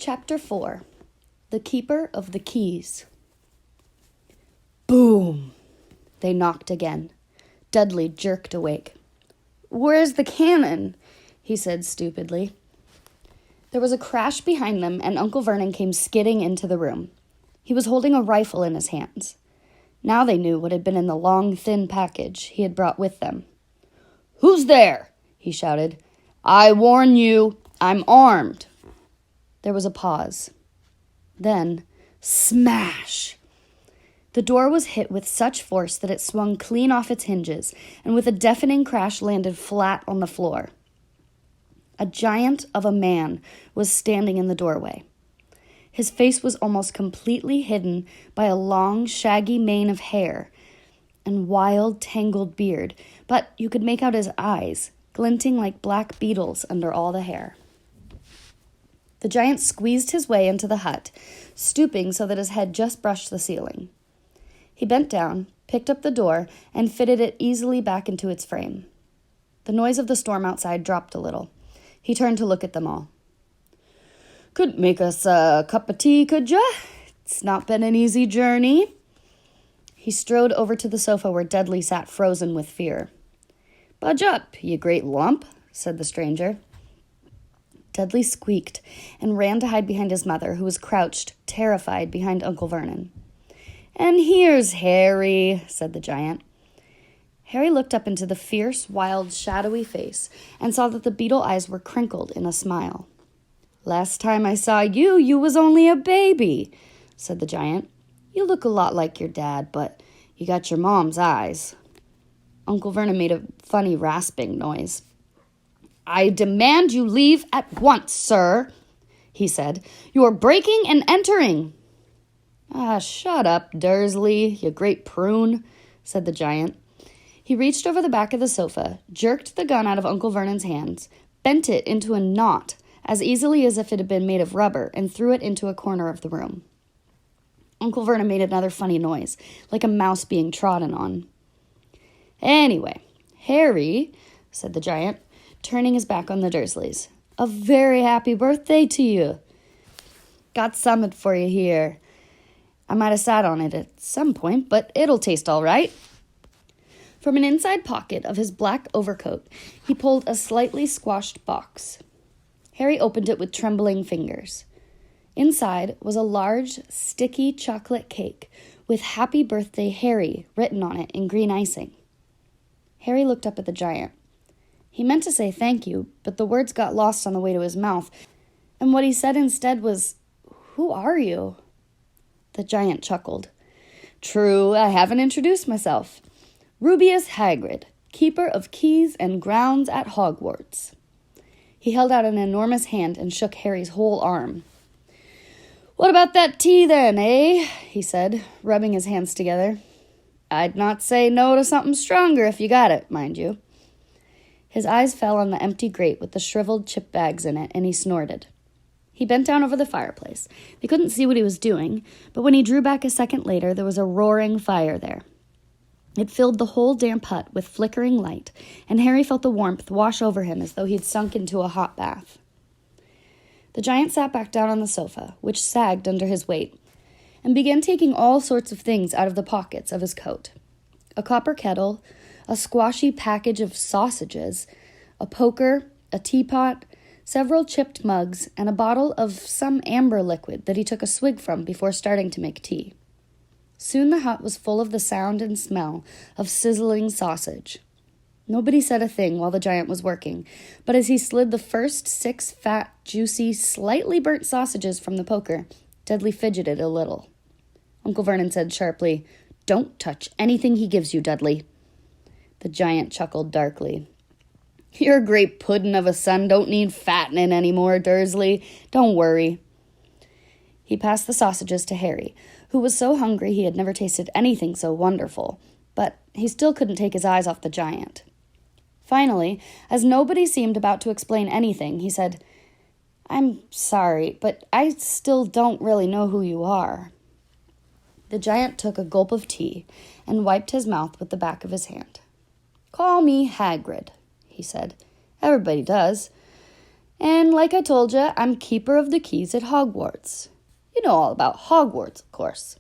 Chapter 4. The Keeper of the Keys. Boom! They knocked again. Dudley jerked awake. "Where's the cannon?" he said stupidly. There was a crash behind them, and Uncle Vernon came skidding into the room. He was holding a rifle in his hands. Now they knew what had been in the long, thin package he had brought with them. "Who's there?" he shouted. "I warn you, I'm armed." There was a pause. Then, smash! The door was hit with such force that it swung clean off its hinges, and with a deafening crash landed flat on the floor. A giant of a man was standing in the doorway. His face was almost completely hidden by a long, shaggy mane of hair and wild, tangled beard, but you could make out his eyes, glinting like black beetles under all the hair. The giant squeezed his way into the hut, stooping so that his head just brushed the ceiling. He bent down, picked up the door, and fitted it easily back into its frame. The noise of the storm outside dropped a little. He turned to look at them all. "Couldn't make us a cup of tea, could ya? It's not been an easy journey." He strode over to the sofa where Dudley sat frozen with fear. "Budge up, you great lump," said the stranger. Dudley squeaked and ran to hide behind his mother, who was crouched, terrified, behind Uncle Vernon. "And here's Harry," said the giant. Harry looked up into the fierce, wild, shadowy face and saw that the beetle eyes were crinkled in a smile. "Last time I saw you, you was only a baby," said the giant. "You look a lot like your dad, but you got your mom's eyes." Uncle Vernon made a funny rasping noise. "I demand you leave at once, sir," he said. "You're breaking and entering." "Ah, shut up, Dursley, you great prune," said the giant. He reached over the back of the sofa, jerked the gun out of Uncle Vernon's hands, bent it into a knot as easily as if it had been made of rubber, and threw it into a corner of the room. Uncle Vernon made another funny noise, like a mouse being trodden on. "Anyway, Harry," said the giant, turning his back on the Dursleys, "a very happy birthday to you. Got summit for you here. I might have sat on it at some point, but it'll taste all right." From an inside pocket of his black overcoat, he pulled a slightly squashed box. Harry opened it with trembling fingers. Inside was a large, sticky chocolate cake with "Happy Birthday, Harry" written on it in green icing. Harry looked up at the giant. He meant to say thank you, but the words got lost on the way to his mouth, and what he said instead was, "Who are you?" The giant chuckled. "True, I haven't introduced myself. Rubeus Hagrid, keeper of keys and grounds at Hogwarts." He held out an enormous hand and shook Harry's whole arm. "What about that tea then, eh?" he said, rubbing his hands together. "I'd not say no to something stronger if you got it, mind you." His eyes fell on the empty grate with the shriveled chip bags in it, and he snorted. He bent down over the fireplace. They couldn't see what he was doing, but when he drew back a second later, there was a roaring fire there. It filled the whole damp hut with flickering light, and Harry felt the warmth wash over him as though he'd sunk into a hot bath. The giant sat back down on the sofa, which sagged under his weight, and began taking all sorts of things out of the pockets of his coat. A copper kettle, a squashy package of sausages, a poker, a teapot, several chipped mugs, and a bottle of some amber liquid that he took a swig from before starting to make tea. Soon the hut was full of the sound and smell of sizzling sausage. Nobody said a thing while the giant was working, but as he slid the first 6 fat, juicy, slightly burnt sausages from the poker, Dudley fidgeted a little. Uncle Vernon said sharply, "Don't touch anything he gives you, Dudley." The giant chuckled darkly. "Your great puddin' of a son don't need fattening any more, Dursley. Don't worry." He passed the sausages to Harry, who was so hungry he had never tasted anything so wonderful, but he still couldn't take his eyes off the giant. Finally, as nobody seemed about to explain anything, he said, "I'm sorry, but I still don't really know who you are." The giant took a gulp of tea and wiped his mouth with the back of his hand. "Call me Hagrid," he said. "Everybody does. And like I told you, I'm keeper of the keys at Hogwarts. You know all about Hogwarts, of course.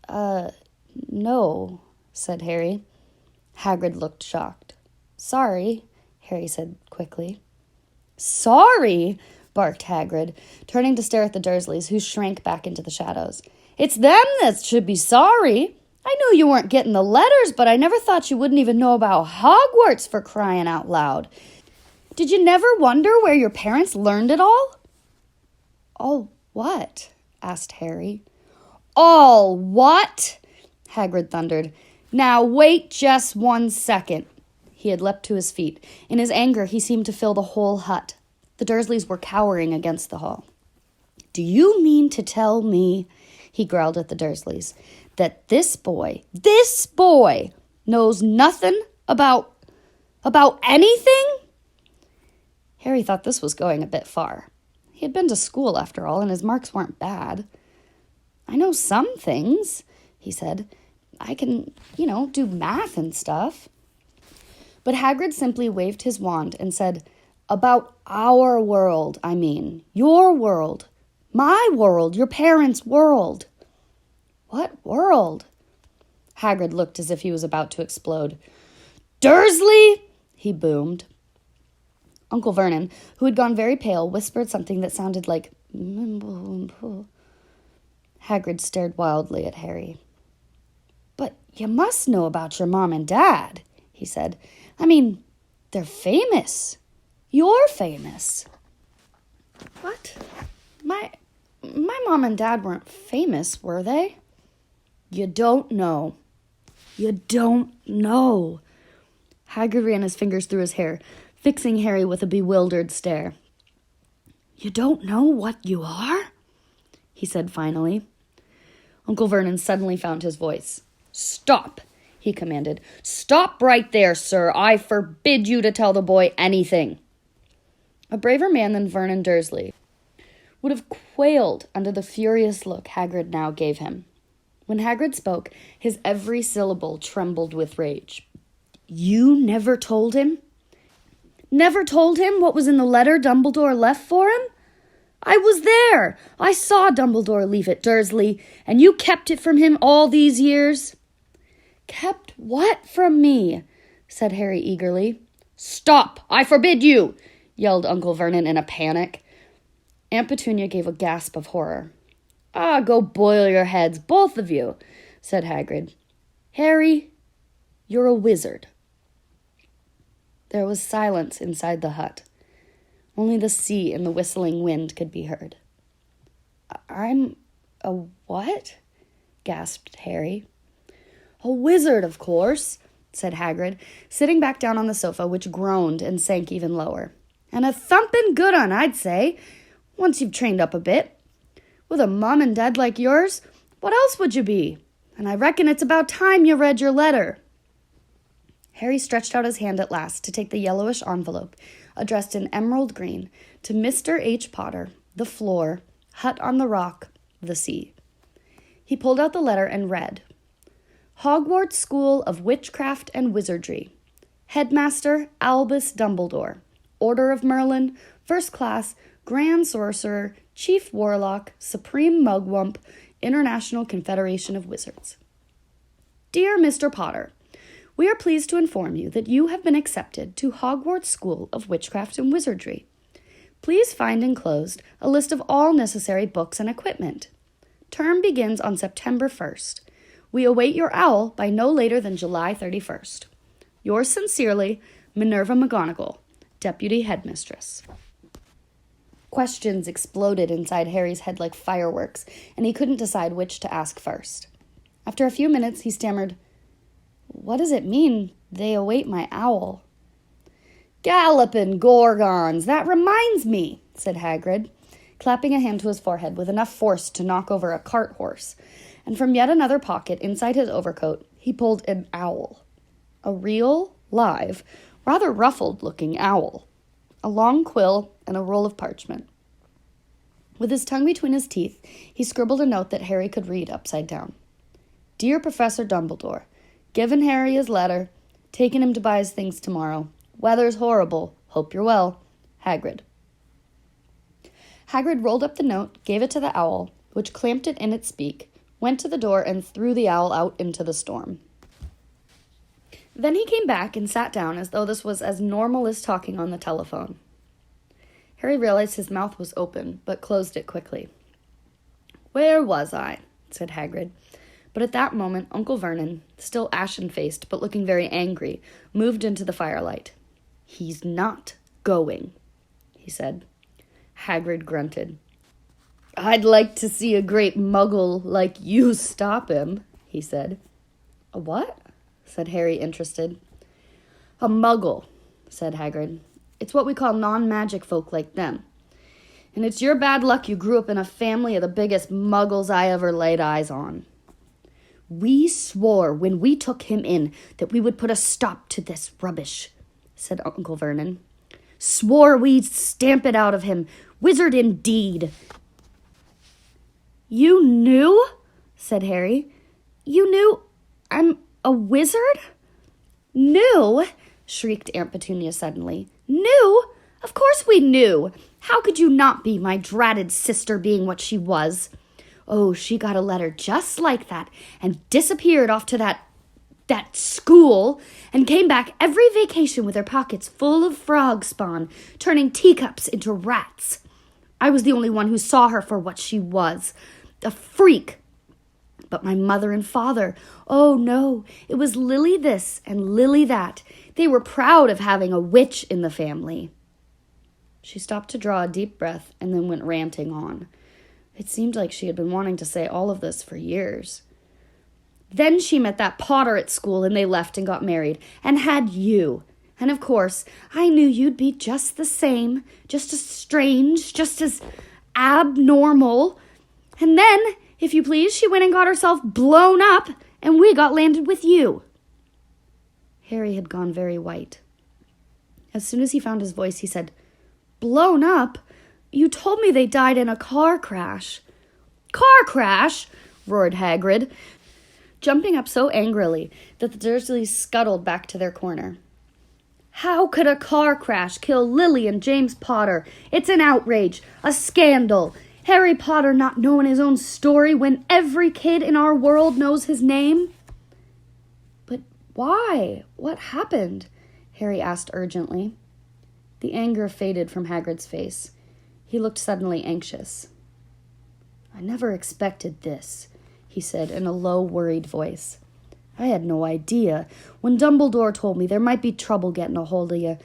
No, said Harry. Hagrid looked shocked. Sorry, Harry said quickly. Sorry, barked Hagrid, turning to stare at the Dursleys, who shrank back into the shadows. It's them that should be sorry. I knew you weren't getting the letters, but I never thought you wouldn't even know about Hogwarts, for crying out loud. Did you never wonder where your parents learned it all? All what? Asked Harry. All what? Hagrid thundered. Now wait just 1 second. He had leapt to his feet. In his anger, he seemed to fill the whole hut. The Dursleys were cowering against the hall. Do you mean to tell me, he growled at the Dursleys, that this boy knows nothing about anything? Harry thought this was going a bit far. He had been to school, after all, and his marks weren't bad. I know some things, he said. I can, do math and stuff. But Hagrid simply waved his wand and said, about our world, I mean. Your world. My world. Your parents' world. What world? Hagrid looked as if he was about to explode. Dursley! He boomed. Uncle Vernon, who had gone very pale, whispered something that sounded like... Hagrid stared wildly at Harry. But you must know about your mom and dad, he said. I mean, they're famous. You're famous. What? My mom and dad weren't famous, were they? You don't know. You don't know. Hagrid ran his fingers through his hair, fixing Harry with a bewildered stare. You don't know what you are? He said finally. Uncle Vernon suddenly found his voice. Stop, he commanded. Stop right there, sir. I forbid you to tell the boy anything. A braver man than Vernon Dursley would have quailed under the furious look Hagrid now gave him. When Hagrid spoke, his every syllable trembled with rage. You never told him? Never told him what was in the letter Dumbledore left for him? I was there. I saw Dumbledore leave it, Dursley, and you kept it from him all these years. Kept what from me? Said Harry eagerly. Stop! I forbid you! Yelled Uncle Vernon in a panic. Aunt Petunia gave a gasp of horror. Go boil your heads, both of you, said Hagrid. Harry, you're a wizard. There was silence inside the hut. Only the sea and the whistling wind could be heard. I'm a what? Gasped Harry. A wizard, of course, said Hagrid, sitting back down on the sofa, which groaned and sank even lower. And a thumping good un, I'd say, once you've trained up a bit. With a mom and dad like yours, what else would you be? And I reckon it's about time you read your letter. Harry stretched out his hand at last to take the yellowish envelope, addressed in emerald green, to Mr. H. Potter, the floor, hut on the rock, the sea. He pulled out the letter and read, Hogwarts School of Witchcraft and Wizardry. Headmaster Albus Dumbledore. Order of Merlin. First Class. Grand Sorcerer. Chief Warlock. Supreme Mugwump. International Confederation of Wizards. Dear Mr. Potter, we are pleased to inform you that you have been accepted to Hogwarts School of Witchcraft and Wizardry. Please find enclosed a list of all necessary books and equipment. Term begins on September 1st. We await your owl by no later than July 31st. Yours sincerely, Minerva McGonagall, Deputy Headmistress. Questions exploded inside Harry's head like fireworks, and he couldn't decide which to ask first. After a few minutes, he stammered, What does it mean, they await my owl? Gallopin' gorgons, that reminds me, said Hagrid, clapping a hand to his forehead with enough force to knock over a cart horse, and from yet another pocket inside his overcoat, he pulled an owl. A real, live, rather ruffled-looking owl. A long quill and a roll of parchment. With his tongue between his teeth, he scribbled a note that Harry could read upside down. Dear Professor Dumbledore, given Harry his letter, taken him to buy his things tomorrow. Weather's horrible. Hope you're well. Hagrid. Hagrid rolled up the note, gave it to the owl, which clamped it in its beak, went to the door, and threw the owl out into the storm. Then he came back and sat down as though this was as normal as talking on the telephone. Harry realized his mouth was open, but closed it quickly. "Where was I?" said Hagrid. But at that moment, Uncle Vernon, still ashen-faced but looking very angry, moved into the firelight. "He's not going," he said. Hagrid grunted. "I'd like to see a great muggle like you stop him," he said. "A what?" said Harry, interested. "A muggle," said Hagrid. "It's what we call non-magic folk like them. And it's your bad luck you grew up in a family of the biggest muggles I ever laid eyes on. We swore when we took him in that we would put a stop to this rubbish," said Uncle Vernon. "Swore we'd stamp it out of him. Wizard indeed." "You knew?" said Harry. "You knew I'm a wizard?" "Knew?" shrieked Aunt Petunia suddenly. "Knew? Of course we knew. How could you not be, my dratted sister being what she was? Oh, she got a letter just like that and disappeared off to that school and came back every vacation with her pockets full of frog spawn, turning teacups into rats. I was the only one who saw her for what she was, a freak. But my mother and father, oh no, it was Lily this and Lily that. They were proud of having a witch in the family." She stopped to draw a deep breath and then went ranting on. It seemed like she had been wanting to say all of this for years. "Then she met that Potter at school and they left and got married and had you. And of course, I knew you'd be just the same, just as strange, just as abnormal. And then, if you please, she went and got herself blown up and we got landed with you." Harry had gone very white. As soon as he found his voice, he said, "Blown up? You told me they died in a car crash." "Car crash?" roared Hagrid, jumping up so angrily that the Dursleys scuttled back to their corner. "How could a car crash kill Lily and James Potter? It's an outrage, a scandal. Harry Potter not knowing his own story when every kid in our world knows his name." "But why? What happened?" Harry asked urgently. The anger faded from Hagrid's face. He looked suddenly anxious. "I never expected this," he said in a low, worried voice. "I had no idea. When Dumbledore told me there might be trouble getting a hold of you,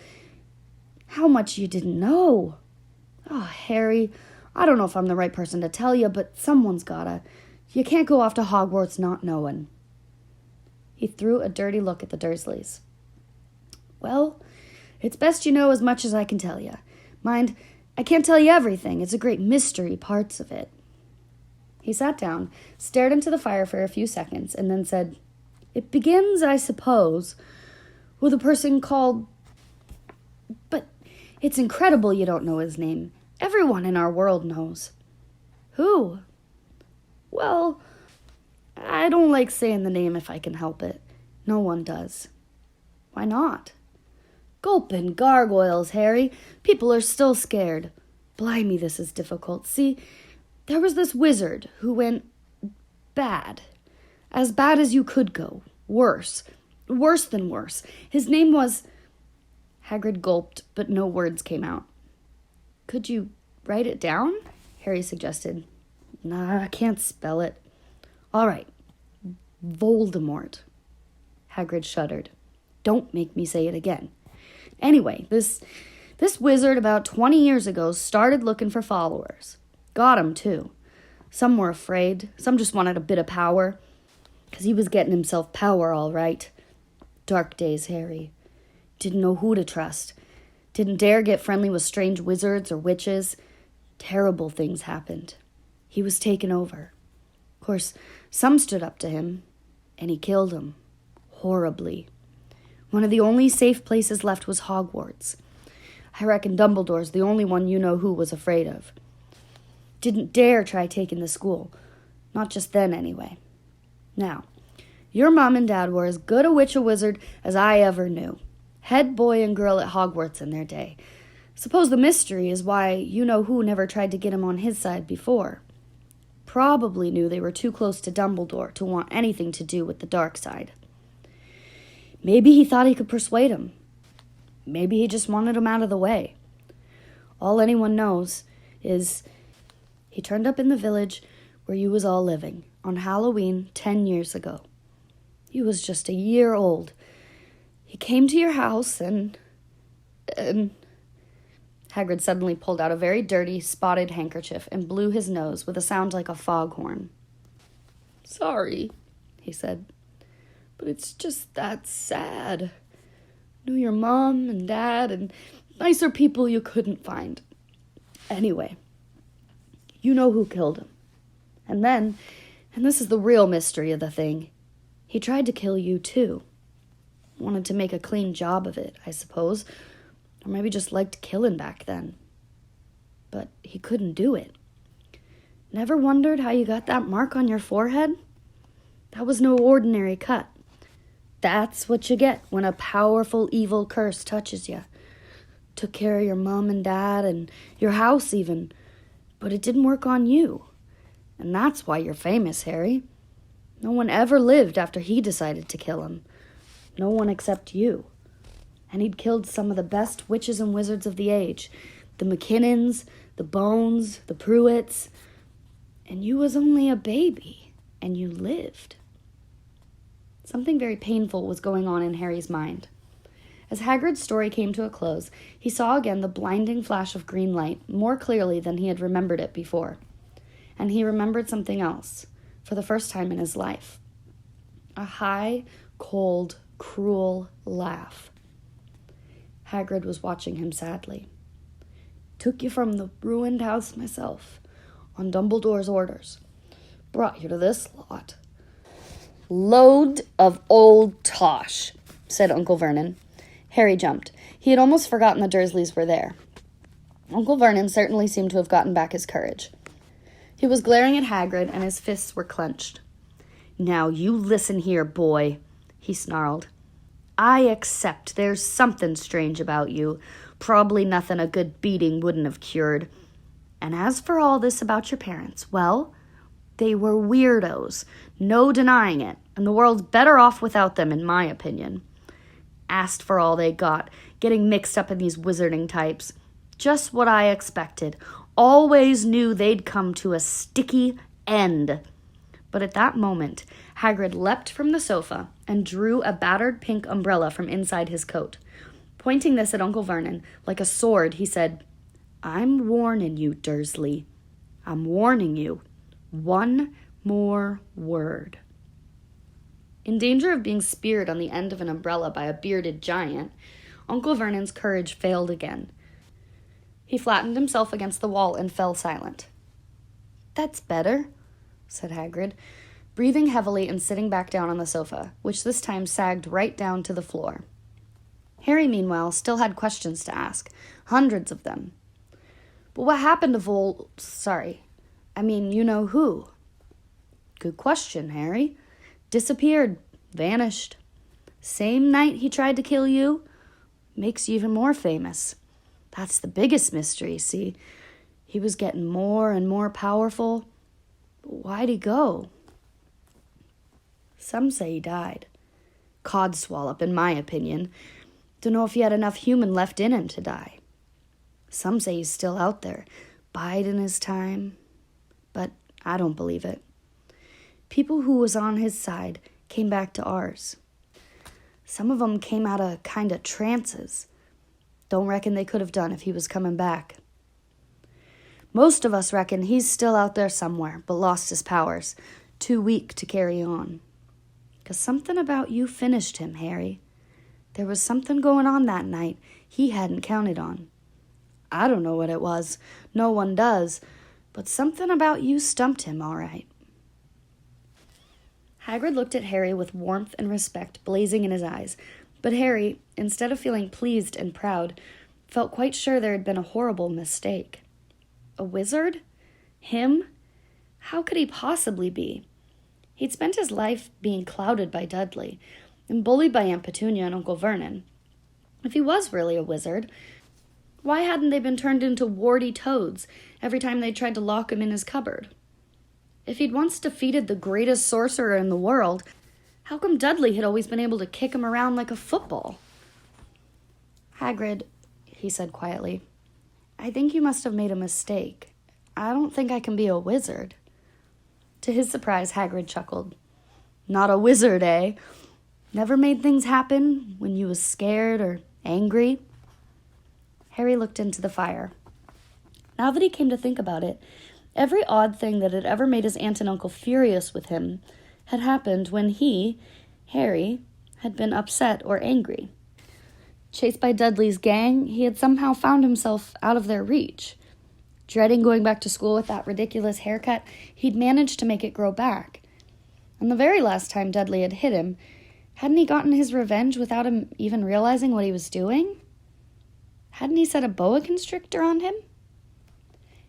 how much you didn't know. Oh, Harry, I don't know if I'm the right person to tell you, but someone's gotta. You can't go off to Hogwarts not knowing." He threw a dirty look at the Dursleys. "Well, it's best you know as much as I can tell you. Mind, I can't tell you everything. It's a great mystery, parts of it." He sat down, stared into the fire for a few seconds, and then said, "It begins, I suppose, with a person called... But it's incredible you don't know his name. Everyone in our world knows." "Who?" "Well, I don't like saying the name if I can help it. No one does." "Why not?" "Gulpin' gargoyles, Harry. People are still scared. Blimey, this is difficult. See, there was this wizard who went bad. As bad as you could go. Worse. Worse than worse. His name was..." Hagrid gulped, but no words came out. "Could you write it down?" Harry suggested. "Nah, I can't spell it." "All right. Voldemort." Hagrid shuddered. "Don't make me say it again. Anyway, this wizard about 20 years ago started looking for followers. Got 'em, too. Some were afraid. Some just wanted a bit of power. 'Cause he was getting himself power, all right. Dark days, Harry. Didn't know who to trust. Didn't dare get friendly with strange wizards or witches. Terrible things happened. He was taken over. Of course, some stood up to him, and he killed 'em. Horribly. One of the only safe places left was Hogwarts. I reckon Dumbledore's the only one you know who was afraid of. Didn't dare try taking the school. Not just then, anyway. Now, your mom and dad were as good a witch or wizard as I ever knew. Head boy and girl at Hogwarts in their day. Suppose the mystery is why you-know-who never tried to get him on his side before. Probably knew they were too close to Dumbledore to want anything to do with the dark side. Maybe he thought he could persuade him. Maybe he just wanted him out of the way. All anyone knows is he turned up in the village where you was all living on Halloween 10 years ago. You was just a year old. He came to your house and Hagrid suddenly pulled out a very dirty, spotted handkerchief and blew his nose with a sound like a foghorn. "Sorry," he said, "but it's just that sad. Knew your mom and dad and nicer people you couldn't find. Anyway, you know who killed him. And then, and this is the real mystery of the thing, he tried to kill you too. Wanted to make a clean job of it, I suppose, or maybe just liked killing back then. But he couldn't do it. Never wondered how you got that mark on your forehead? That was no ordinary cut. That's what you get when a powerful evil curse touches you. Took care of your mom and dad and your house even, but it didn't work on you. And that's why you're famous, Harry. No one ever lived after he decided to kill him. No one except you. And he'd killed some of the best witches and wizards of the age. The McKinnons, the Bones, the Pruitts. And you was only a baby, and you lived." Something very painful was going on in Harry's mind. As Hagrid's story came to a close, he saw again the blinding flash of green light more clearly than he had remembered it before. And he remembered something else, for the first time in his life. A high, cold, cruel laugh. Hagrid was watching him sadly. "Took you from the ruined house myself, on Dumbledore's orders. Brought you to this lot." "Load of old tosh," said Uncle Vernon. Harry jumped. He had almost forgotten the Dursleys were there. Uncle Vernon certainly seemed to have gotten back his courage. He was glaring at Hagrid, and his fists were clenched. "Now, you listen here, boy," he snarled. "I accept there's something strange about you. Probably nothing a good beating wouldn't have cured. And as for all this about your parents, well, they were weirdos. No denying it. And the world's better off without them, in my opinion. Asked for all they got, getting mixed up in these wizarding types. Just what I expected. Always knew they'd come to a sticky end." But at that moment, Hagrid leapt from the sofa and drew a battered pink umbrella from inside his coat. Pointing this at Uncle Vernon, like a sword, he said, "I'm warning you, Dursley. I'm warning you. One more word." In danger of being speared on the end of an umbrella by a bearded giant, Uncle Vernon's courage failed again. He flattened himself against the wall and fell silent. "That's better," said Hagrid, breathing heavily and sitting back down on the sofa, which this time sagged right down to the floor. Harry, meanwhile, still had questions to ask, hundreds of them. "But what happened to you-know-who?" "Good question, Harry. Disappeared. Vanished. Same night he tried to kill you. Makes you even more famous. That's the biggest mystery, see? He was getting more and more powerful. But why'd he go?" "Some say he died. Codswallop, in my opinion. Dunno if he had enough human left in him to die. Some say he's still out there, biding his time. But I don't believe it. People who was on his side came back to ours. Some of 'em came out of kind of trances. Don't reckon they could have done if he was coming back. Most of us reckon he's still out there somewhere, but lost his powers, too weak to carry on. 'Cause something about you finished him, Harry. There was something going on that night he hadn't counted on. I don't know what it was. No one does. But something about you stumped him, all right." Hagrid looked at Harry with warmth and respect blazing in his eyes, but Harry, instead of feeling pleased and proud, felt quite sure there had been a horrible mistake. A wizard? Him? How could he possibly be? He'd spent his life being clouded by Dudley and bullied by Aunt Petunia and Uncle Vernon. If he was really a wizard, Why hadn't they been turned into warty toads every time they tried to lock him in his cupboard? If he'd once defeated the greatest sorcerer in the world, how come Dudley had always been able to kick him around like a football? "Hagrid," he said quietly, "I think you must have made a mistake. I don't think I can be a wizard." To his surprise, Hagrid chuckled. "Not a wizard, eh? Never made things happen when you was scared or angry?" Harry looked into the fire. Now that he came to think about it, every odd thing that had ever made his aunt and uncle furious with him had happened when he, Harry, had been upset or angry. Chased by Dudley's gang, he had somehow found himself out of their reach. Dreading going back to school with that ridiculous haircut, he'd managed to make it grow back. And the very last time Dudley had hit him, hadn't he gotten his revenge without him even realizing what he was doing? Hadn't he set a boa constrictor on him?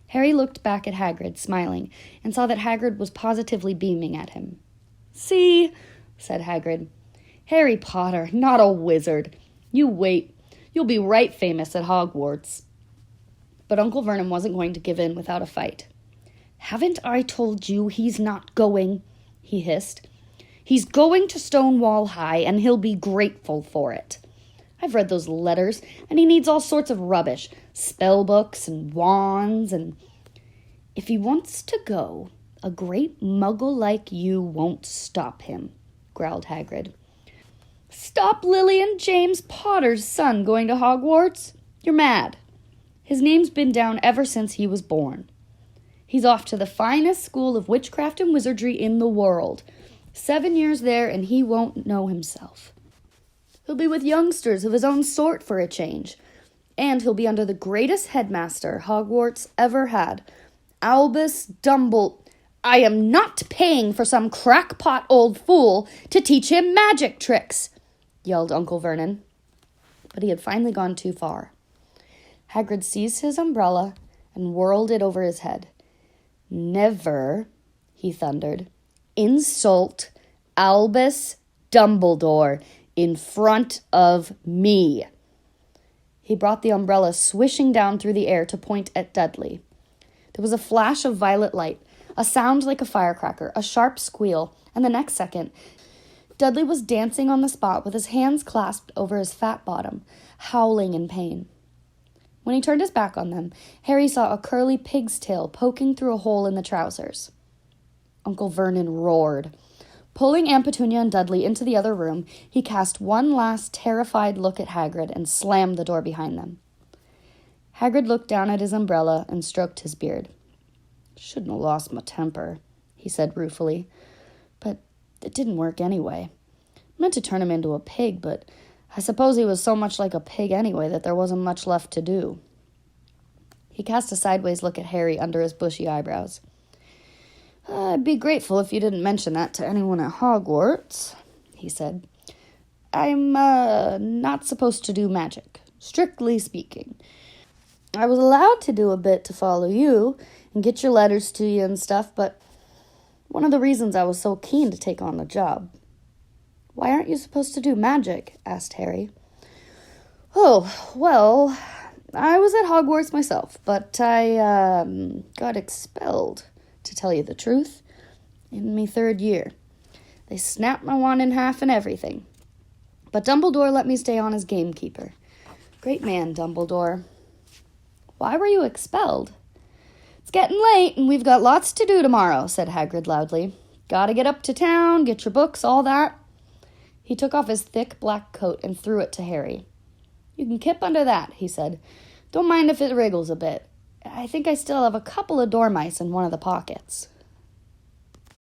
Harry looked back at Hagrid, smiling, and saw that Hagrid was positively beaming at him. "See," said Hagrid. "Harry Potter, not a wizard. You wait. You'll be right famous at Hogwarts." But Uncle Vernon wasn't going to give in without a fight. "Haven't I told you he's not going?" he hissed. "He's going to Stonewall High, and he'll be grateful for it. I've read those letters, and he needs all sorts of rubbish, spell books and wands, and if he wants to go, a great muggle like you won't stop him," growled Hagrid. "Stop Lillian James Potter's son going to Hogwarts? You're mad. His name's been down ever since he was born. He's off to the finest school of witchcraft and wizardry in the world. 7 years there, and he won't know himself. He'll be with youngsters of his own sort for a change, and he'll be under the greatest headmaster Hogwarts ever had, Albus Dumbledore. I am not paying for some crackpot old fool to teach him magic tricks," yelled Uncle Vernon. But he had finally gone too far. Hagrid seized his umbrella and whirled it over his head. "Never," he thundered, "insult Albus Dumbledore in front of me." He brought the umbrella swishing down through the air to point at Dudley. There was a flash of violet light, a sound like a firecracker, a sharp squeal, and the next second, Dudley was dancing on the spot with his hands clasped over his fat bottom, howling in pain. When he turned his back on them, Harry saw a curly pig's tail poking through a hole in the trousers. Uncle Vernon roared. Pulling Aunt Petunia and Dudley into the other room, he cast one last terrified look at Hagrid and slammed the door behind them. Hagrid looked down at his umbrella and stroked his beard. "Shouldn't have lost my temper," he said ruefully. "But it didn't work anyway. I meant to turn him into a pig, but I suppose he was so much like a pig anyway that there wasn't much left to do." He cast a sideways look at Harry under his bushy eyebrows. "I'd be grateful if you didn't mention that to anyone at Hogwarts," he said. "I'm, not supposed to do magic, strictly speaking. I was allowed to do a bit to follow you and get your letters to you and stuff, but one of the reasons I was so keen to take on the job." "Why aren't you supposed to do magic?" asked Harry. "Oh, well, I was at Hogwarts myself, but I, got expelled, to tell you the truth, in me 3rd year. They snapped my wand in half and everything. But Dumbledore let me stay on as gamekeeper. Great man, Dumbledore." "Why were you expelled?" "It's getting late, and we've got lots to do tomorrow," said Hagrid loudly. "Gotta get up to town, get your books, all that." He took off his thick black coat and threw it to Harry. "You can kip under that," he said. "Don't mind if it wriggles a bit. I think I still have a couple of dormice in one of the pockets."